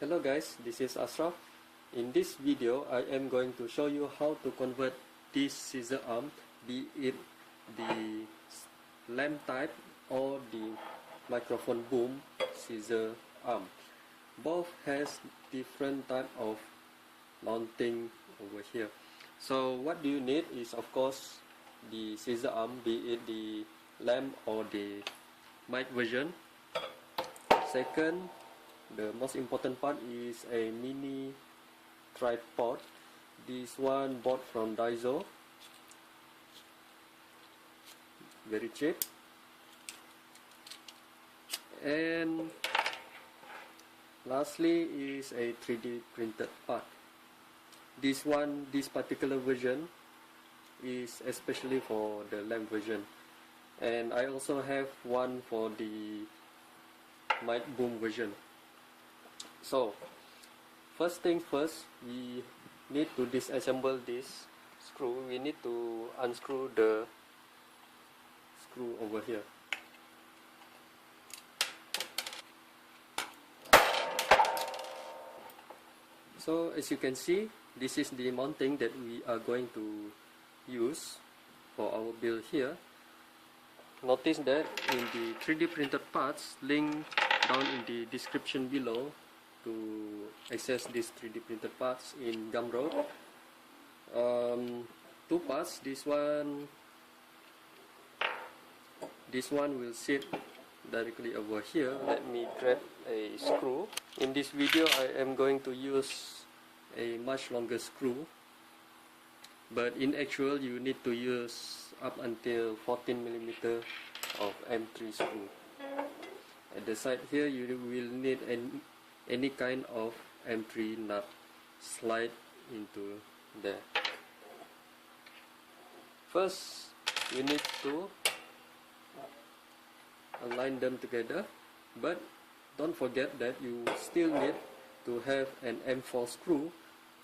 Hello guys, this is Ashraf. In this video, I am going to show you how to convert this scissor arm, be it the lamp type or the microphone boom scissor arm. Both has different type of mounting over here. So what do you need is of course the scissor arm, be it the lamp or the mic version. Second, the most important part is a mini tripod. This one bought from Daiso, very cheap. And lastly is a 3D printed part. This particular version is especially for the lamp version, and I also have one for the mic boom version. So first thing first, we need to disassemble this screw. We need to unscrew the screw over here. So as you can see, this is the mounting that we are going to use for our build here. Notice that in the 3D printed parts, link down in the description below to access these 3D printed parts in Gumroad. Two parts. This one will sit directly over here. Let me grab a screw. In this video, I am going to use a much longer screw, but in actual you need to use up until 14mm of M3 screw. At the side here, you will need any kind of M3 nut slide into there. First, you need to align them together, but don't forget that you still need to have an M4 screw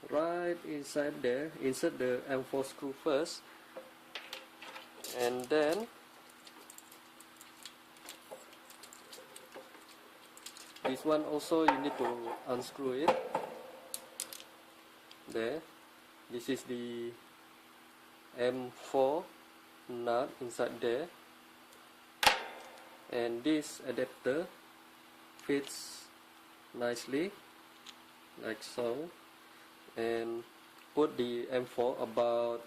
right inside there. Insert the M4 screw first, and then this one also you need to unscrew it. There, this is the M4 nut inside there, and this adapter fits nicely like so. And put the M4 about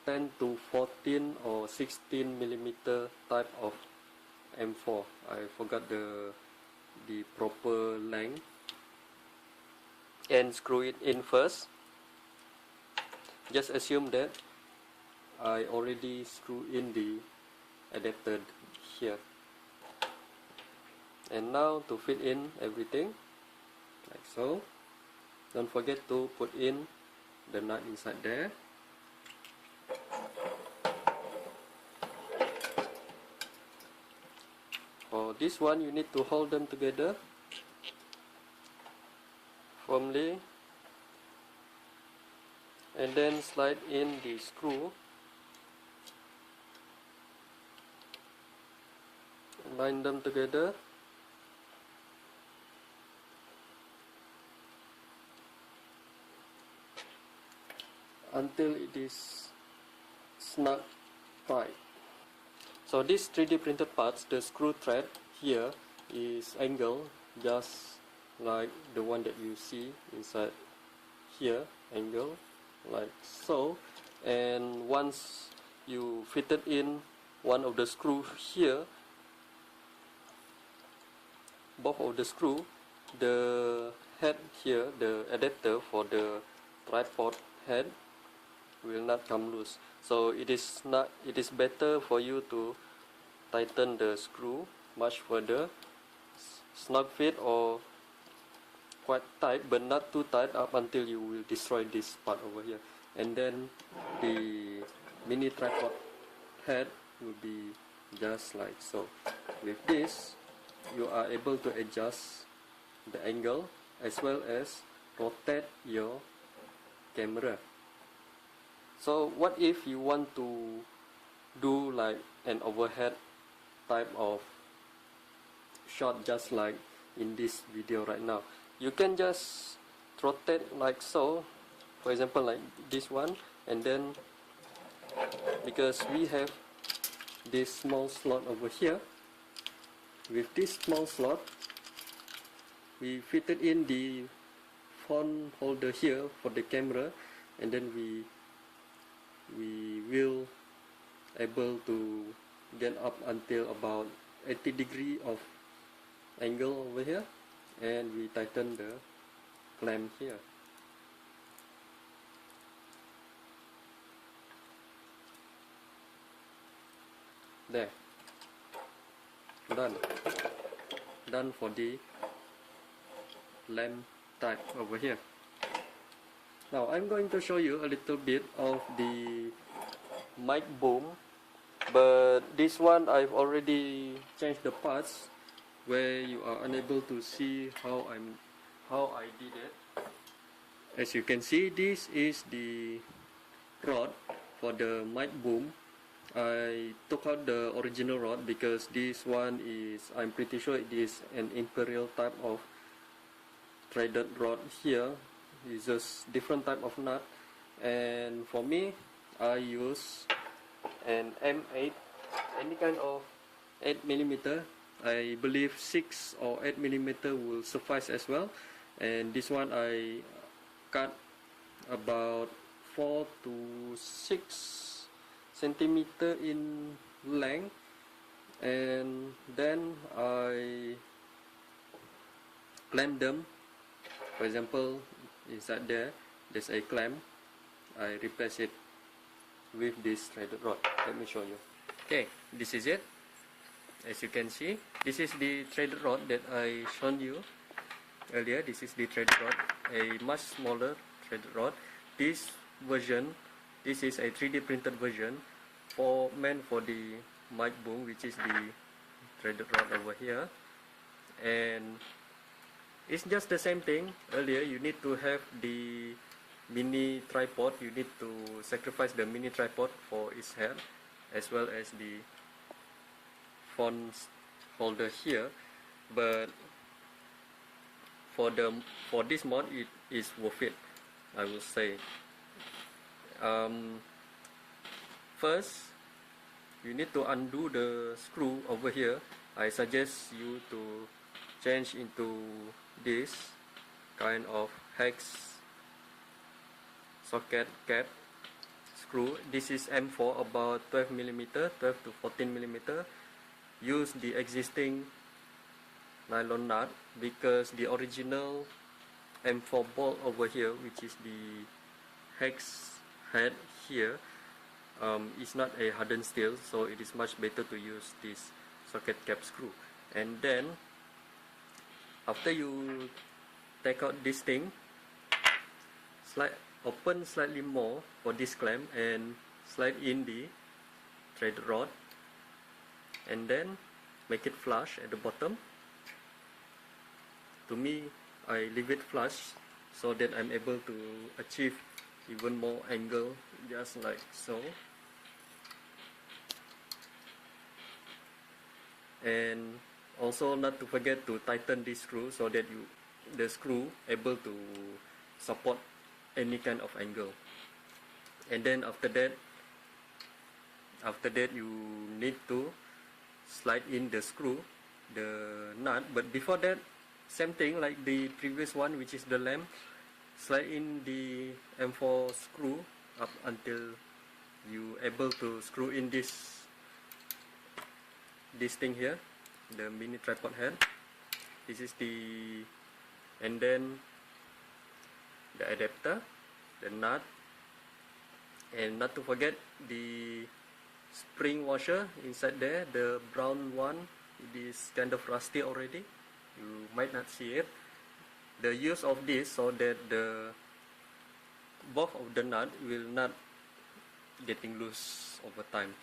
10 to 14 or 16mm type of M4. I forgot the proper length. And screw it in first. Just assume that I already screw in the adapter here. And now to fit in everything like so. Don't forget to put in the nut inside there. For this one, you need to hold them together firmly, and then slide in the screw. Line them together. Until it is snug tight. So these 3D printed parts, the screw thread here is angled just like the one that you see inside here, angle like so. And once you fitted in one of the screw here, both of the screw, the head here, the adapter for the tripod head will not come loose. So it is better for you to tighten the screw much further, snug fit or quite tight, but not too tight up until you will destroy this part over here. And then the mini tripod head will be just like so. With this, you are able to adjust the angle as well as rotate your camera. So what if you want to do like an overhead type of shot just like in this video right now? you can just rotate like so, for example like this one, and then because we have this small slot over here, with this small slot we fitted in the phone holder here for the camera, and then we will able to get up until about 80 degrees of angle over here, and we tighten the clamp here. There, done for the lamp type over here. Now I'm going to show you a little bit of the mic boom, but this one I've already changed the parts where you are unable to see how I did it. As you can see, this is the rod for the mic boom. I took out the original rod because this one is, I'm pretty sure it is an imperial type of threaded rod. Here uses different type of nut, and for me I use an M8, any kind of 8mm. I believe 6 or 8mm will suffice as well, and this one I cut about 4 to 6 centimeter in length, and then I clamp them. For example, inside there's a clamp. I replace it with this threaded rod. Let me show you. Okay, this is it. As you can see, this is the threaded rod that I shown you earlier. This is the threaded rod, a much smaller threaded rod. This version, this is a 3D printed version meant for the mic boom, which is the threaded rod over here. And it's just the same thing. Earlier you need to have the mini tripod. You need to sacrifice the mini tripod for its head, as well as the phone holder here. But for this mod, it is worth it, I will say. First, you need to undo the screw over here. I suggest you to change into this kind of hex socket cap screw. This is M4, about 12mm, 12 to 14mm. Use the existing nylon nut, because the original M4 bolt over here, which is the hex head here, is not a hardened steel, so it is much better to use this socket cap screw. And then after you take out this thing, open slightly more for this clamp and slide in the thread rod, and then make it flush at the bottom. To me, I leave it flush so that I'm able to achieve even more angle, just like so. And also not to forget to tighten this screw so that the screw able to support any kind of angle. And then after that you need to slide in the screw, the nut. But before that, same thing like the previous one, which is the lamp. Slide in the M4 screw up until you able to screw in this thing here, the mini tripod head. This is the, and then the adapter, the nut, and not to forget the spring washer inside there, the brown one. It is kind of rusty already, you might not see it. The use of this so that both of the nut will not getting loose over time,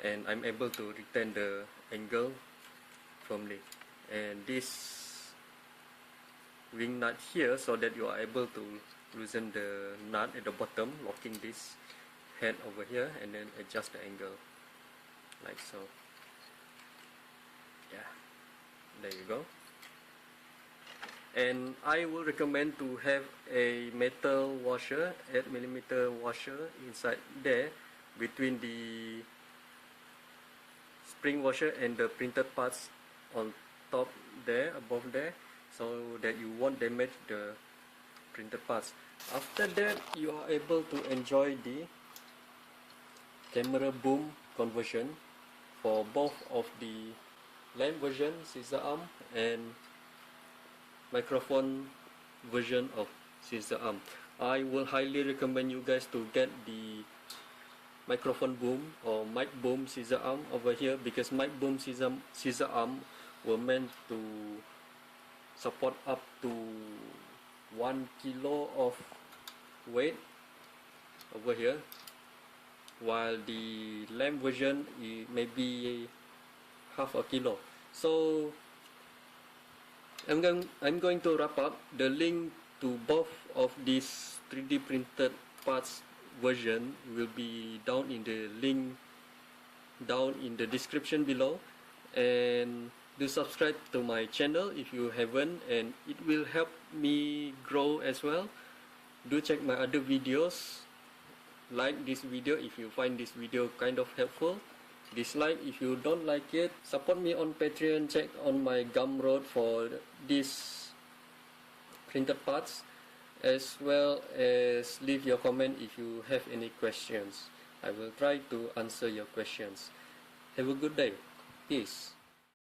and I'm able to retain the angle firmly. And this wing nut here so that you are able to loosen the nut at the bottom, locking this head over here, and then adjust the angle like so. Yeah, there you go. And I will recommend to have a metal washer, 8mm washer inside there between the spring washer and the printed parts on top there, above there, so that you won't damage the printed parts. After that, you are able to enjoy the camera boom conversion for both of the lamp version, scissor arm, and microphone version of scissor arm. I will highly recommend you guys to get the microphone boom or mic boom scissor arm over here, because mic boom scissor arm were meant to support up to 1 kilo of weight over here, while the lamp version may be half a kilo. So I'm going to wrap up. The link to both of these 3D printed parts version will be down in the link down in the description below, and do subscribe to my channel if you haven't, and it will help me grow as well. Do check my other videos. Like this video if you find this video kind of helpful. Dislike if you don't like it. Support me on Patreon. Check on my Gumroad for these printed parts, as well as leave your comment if you have any questions. I will try to answer your questions. Have a good day. Peace.